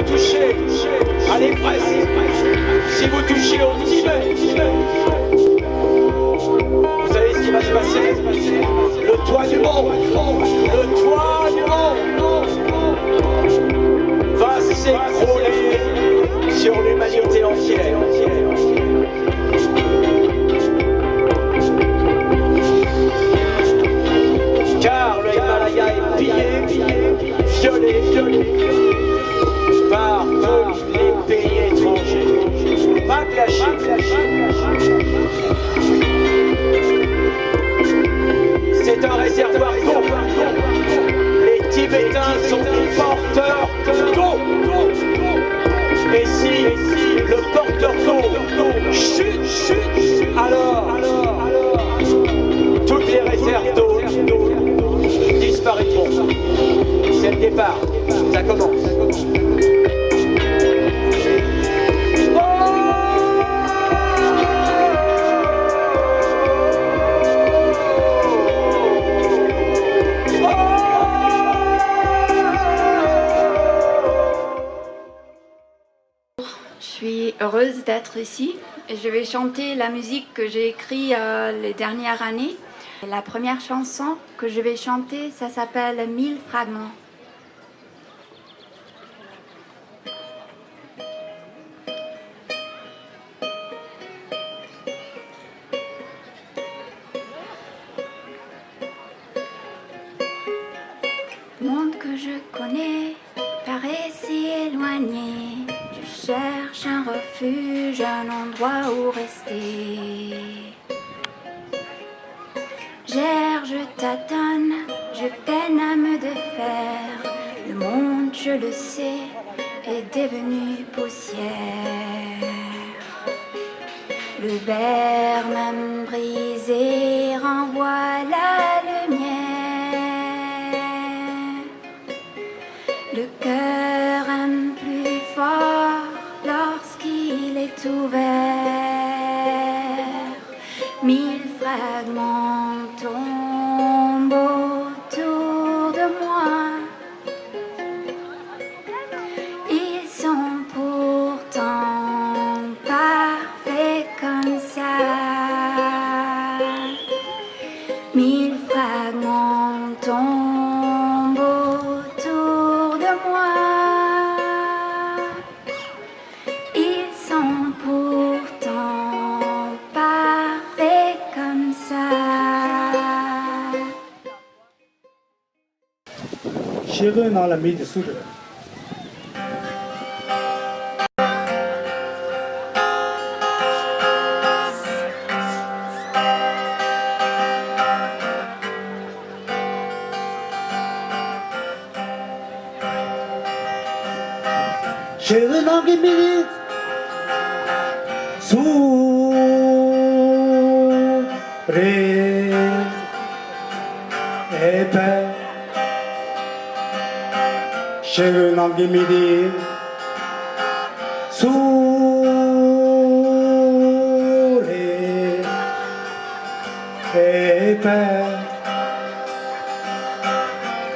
touchez à l'Everest, si vous touchez au Tibet, vous savez ce qui va se passer? Le toit du monde, va s'écrouler sur l'humanité entière. Car le Himalaya est pillé, violé par tous les pays étrangers. Pas de la Chine. C'est un réservoir d'eau. Les Tibétains sont des porteurs d'eau. Et si le porteur d'eau chute, alors toutes les réserves d'eau disparaîtront. C'est le départ, ça commence. Je suis heureuse d'être ici et je vais chanter la musique que j'ai écrite les dernières années. La première chanson que je vais chanter, ça s'appelle 1000 fragments. Le monde que je connais paraît si éloigné. Je cherche un refuge, un endroit où rester. J'erre, je tâtonne, je peine à me défaire. Le monde, je le sais, est devenu poussière. Le verre même brisé renvoie la lumière. Le cœur aime plus fort lorsqu'il est ouvert. 1000 fragments tombent autour de moi. Ils sont pourtant parfaits comme ça. 1000 fragments tombent autour de moi. Ils sont pourtant parfaits comme ça.学问拿了媒体素质。学问拿给媒体素质。学问给媒体素质，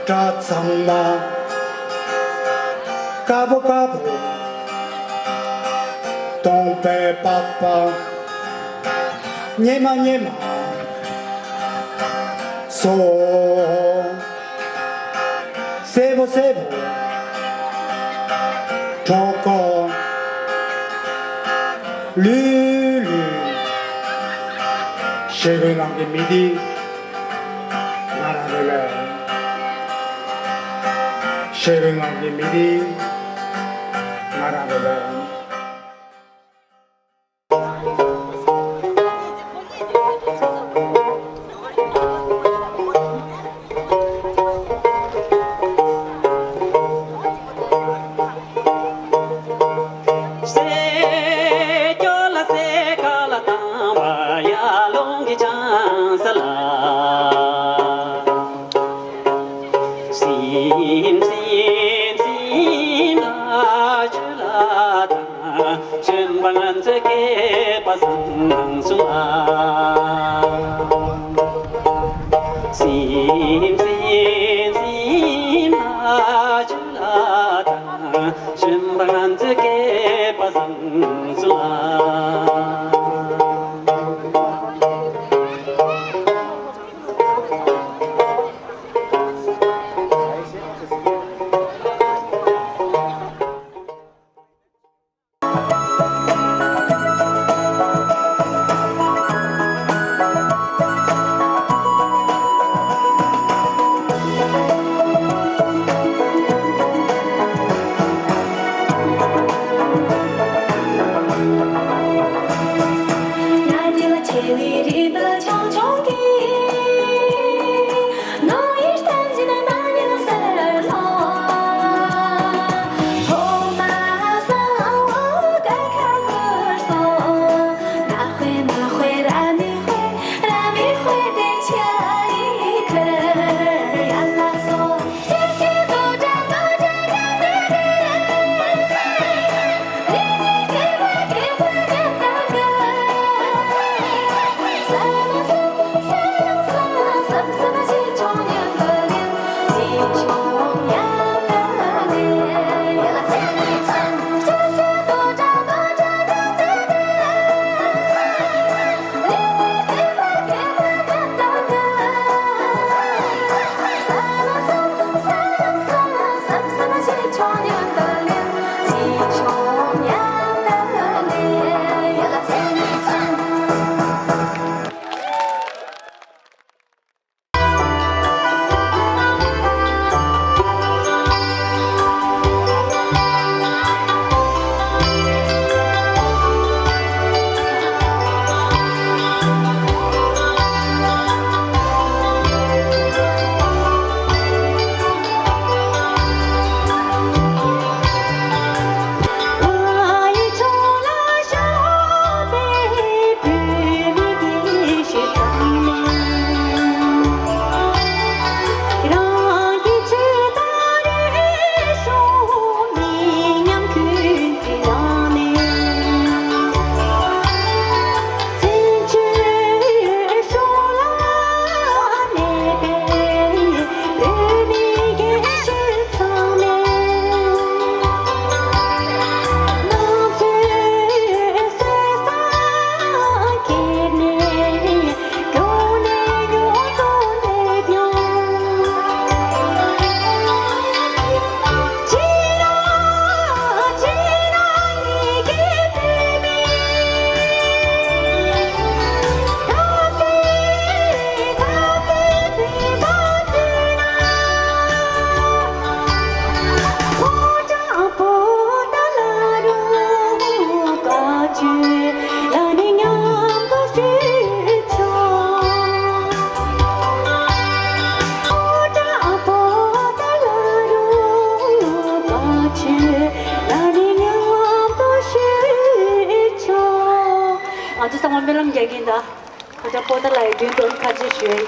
这怎么嘎不嘎不，东北爸爸，你嘛，说谁不。这个绿学问给媒体拿来了，学问给媒体拿来了。पंच के पसंद सुहा这三万没人给的，我家播的来宾都开始学习。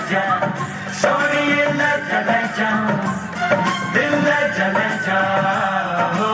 जा सोनिए ले जा दिल ले जा हो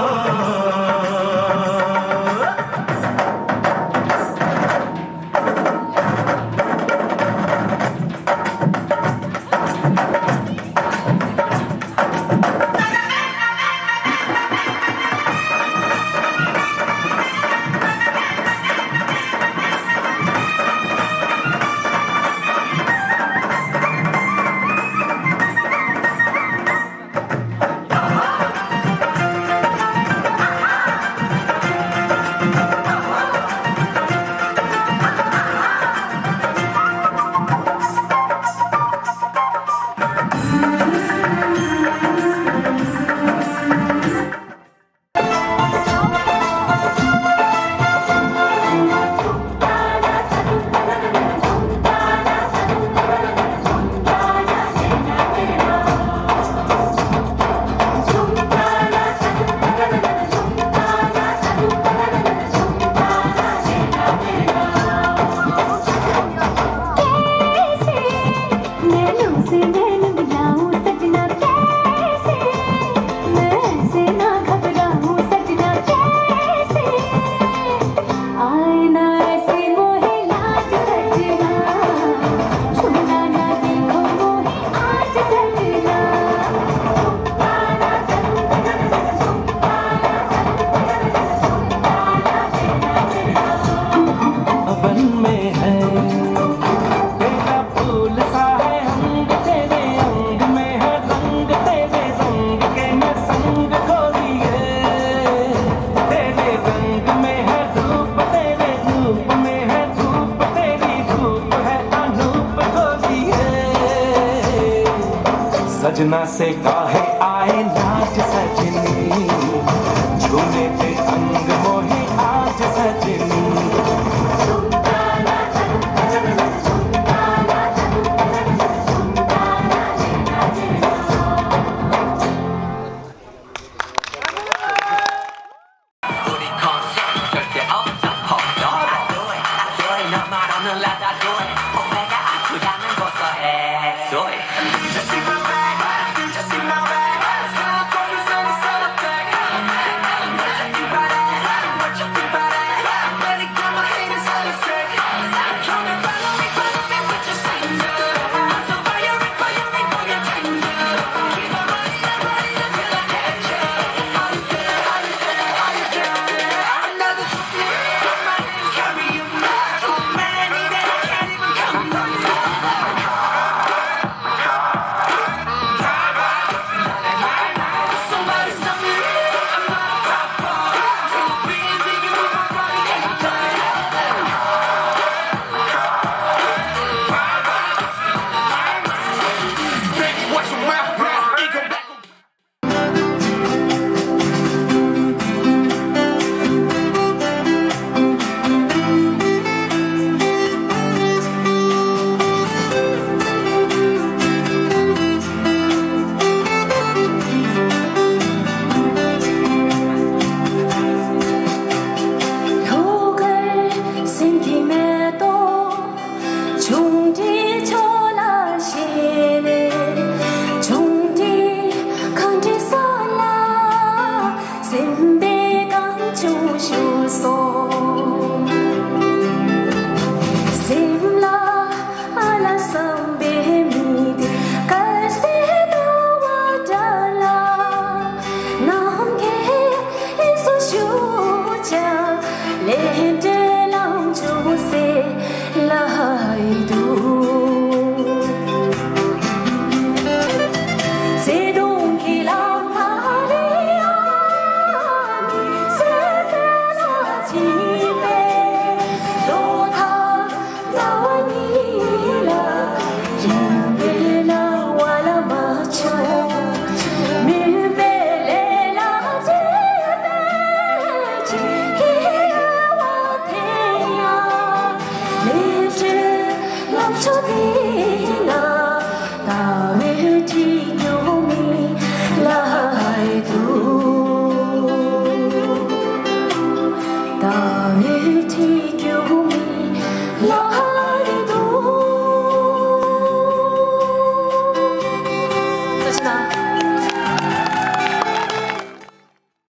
सजना से काहे आए